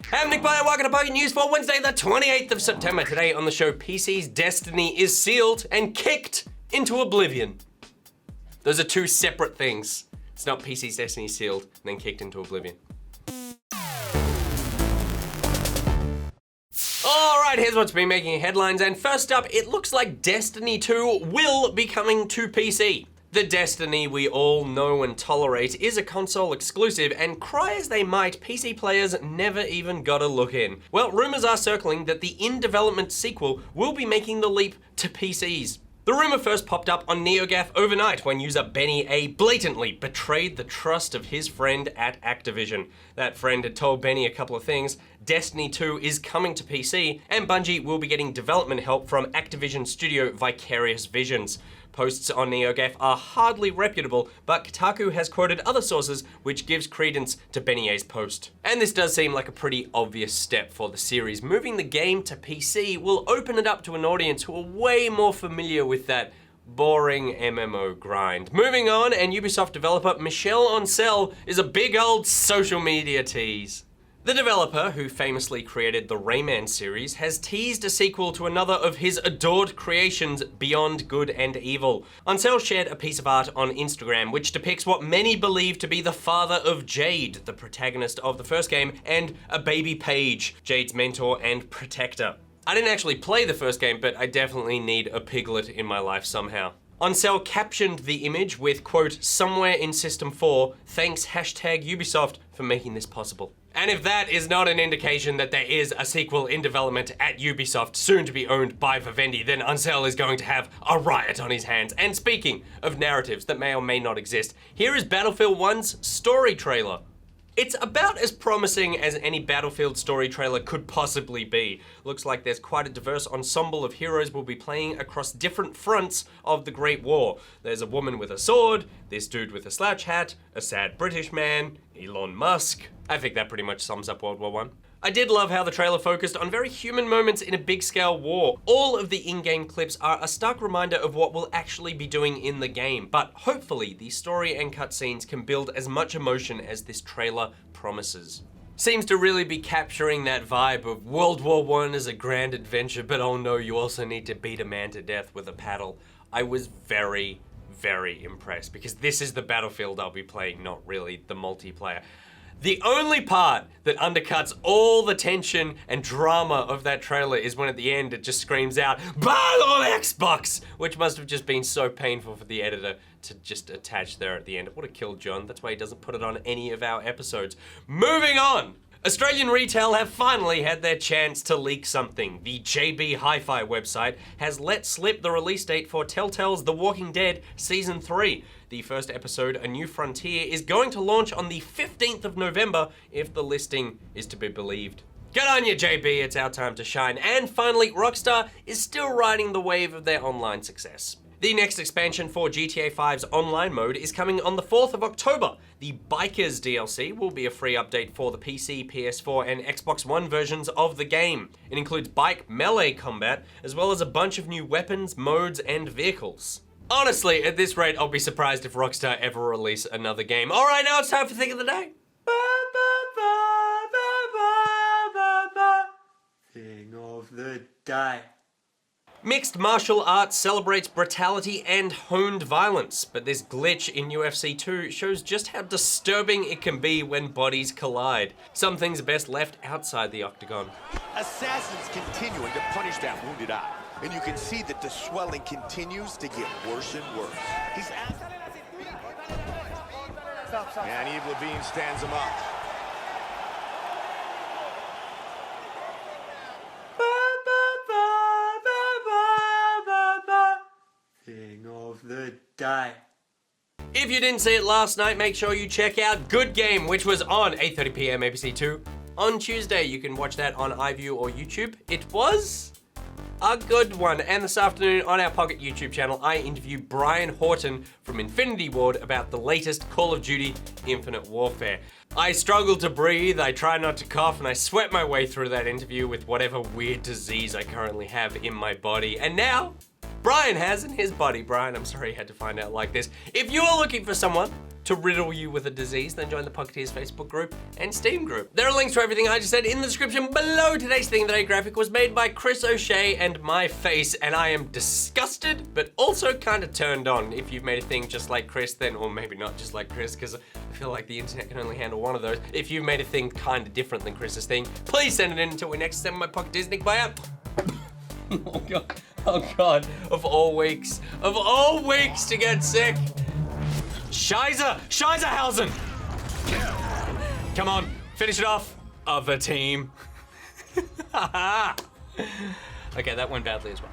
I'm Nick Byer, welcome to Pocket News for Wednesday the 28th of September. Today on the show, PC's destiny is sealed and kicked into oblivion. Those are two separate things. It's not PC's destiny sealed and then kicked into oblivion. Alright, here's what's been making headlines, and first up, it looks like Destiny 2 will be coming to PC. The Destiny we all know and tolerate is a console exclusive, and cry as they might, PC players never even got a look in. Well, rumors are circling that the in-development sequel will be making the leap to PCs. The rumor first popped up on NeoGAF overnight when user Benny A blatantly betrayed the trust of his friend at Activision. That friend had told Benny a couple of things. Destiny 2 is coming to PC, and Bungie will be getting development help from Activision studio Vicarious Visions. Posts on NeoGAF are hardly reputable, but Kotaku has quoted other sources which gives credence to Benny A's post. And this does seem like a pretty obvious step for the series. Moving the game to PC will open it up to an audience who are way more familiar with that boring MMO grind. Moving on, and Ubisoft developer Michel Ancel is a big old social media tease. The developer, who famously created the Rayman series, has teased a sequel to another of his adored creations, Beyond Good and Evil. Ancel shared a piece of art on Instagram which depicts what many believe to be the father of Jade, the protagonist of the first game, and a baby Paige, Jade's mentor and protector. I didn't actually play the first game, but I definitely need a piglet in my life somehow. Ancel captioned the image with, quote, "somewhere in System 4, thanks #Ubisoft for making this possible." And if that is not an indication that there is a sequel in development at Ubisoft, soon to be owned by Vivendi, then Ancel is going to have a riot on his hands. And speaking of narratives that may or may not exist, here is Battlefield 1's story trailer. It's about as promising as any Battlefield story trailer could possibly be. Looks like there's quite a diverse ensemble of heroes we'll be playing across different fronts of the Great War. There's a woman with a sword, this dude with a slouch hat, a sad British man, Elon Musk. I think that pretty much sums up World War I. I did love how the trailer focused on very human moments in a big-scale war. All of the in-game clips are a stark reminder of what we'll actually be doing in the game, but hopefully the story and cutscenes can build as much emotion as this trailer promises. Seems to really be capturing that vibe of World War I as a grand adventure, but oh no, you also need to beat a man to death with a paddle. I was very, very impressed, because this is the Battlefield I'll be playing, not really the multiplayer. The only part that undercuts all the tension and drama of that trailer is when at the end it just screams out, "Buy on Xbox!" which must have just been so painful for the editor to just attach there at the end. It would have killed John. That's why he doesn't put it on any of our episodes. Moving on! Australian retail have finally had their chance to leak something. The JB Hi-Fi website has let slip the release date for Telltale's The Walking Dead Season 3. The first episode, A New Frontier, is going to launch on the 15th of November if the listing is to be believed. Good on you, JB, it's our time to shine. And finally, Rockstar is still riding the wave of their online success. The next expansion for GTA 5's online mode is coming on the 4th of October. The Bikers DLC will be a free update for the PC, PS4, and Xbox One versions of the game. It includes bike melee combat, as well as a bunch of new weapons, modes, and vehicles. Honestly, at this rate, I'll be surprised if Rockstar ever release another game. All right, now it's time for Thing of the Day. Thing of the Day. Mixed martial arts celebrates brutality and honed violence, but this glitch in UFC 2 shows just how disturbing it can be when bodies collide. Some things are best left outside the octagon. Assassins continuing to punish that wounded eye, and you can see that the swelling continues to get worse and worse. And Eve Levine stands him up. Thing of the Day. If you didn't see it last night, make sure you check out Good Game, which was on 8:30 p.m. ABC2 on Tuesday. You can watch that on iView or YouTube. It was a good one. And this afternoon on our Pocket YouTube channel, I interview Brian Horton from Infinity Ward about the latest Call of Duty Infinite Warfare. I struggle to breathe, I try not to cough, and I sweat my way through that interview with whatever weird disease I currently have in my body. And now, Brian has in his body. Brian, I'm sorry you had to find out like this. If you are looking for someone to riddle you with a disease, then join the Pocketeers Facebook group and Steam group. There are links to everything I just said in the description below. Today's Thing of the Day graphic was made by Chris O'Shea and my face, and I am disgusted, but also kind of turned on. If you've made a thing just like Chris, then, or maybe not just like Chris, because I feel like the internet can only handle one of those. If you've made a thing kind of different than Chris's thing, please send it in until we next send my Pocketeers Nick by out. Oh god, oh god, of all weeks to get sick. Scheizerhausen! Come on, finish it off. Other team. Okay, that went badly as well.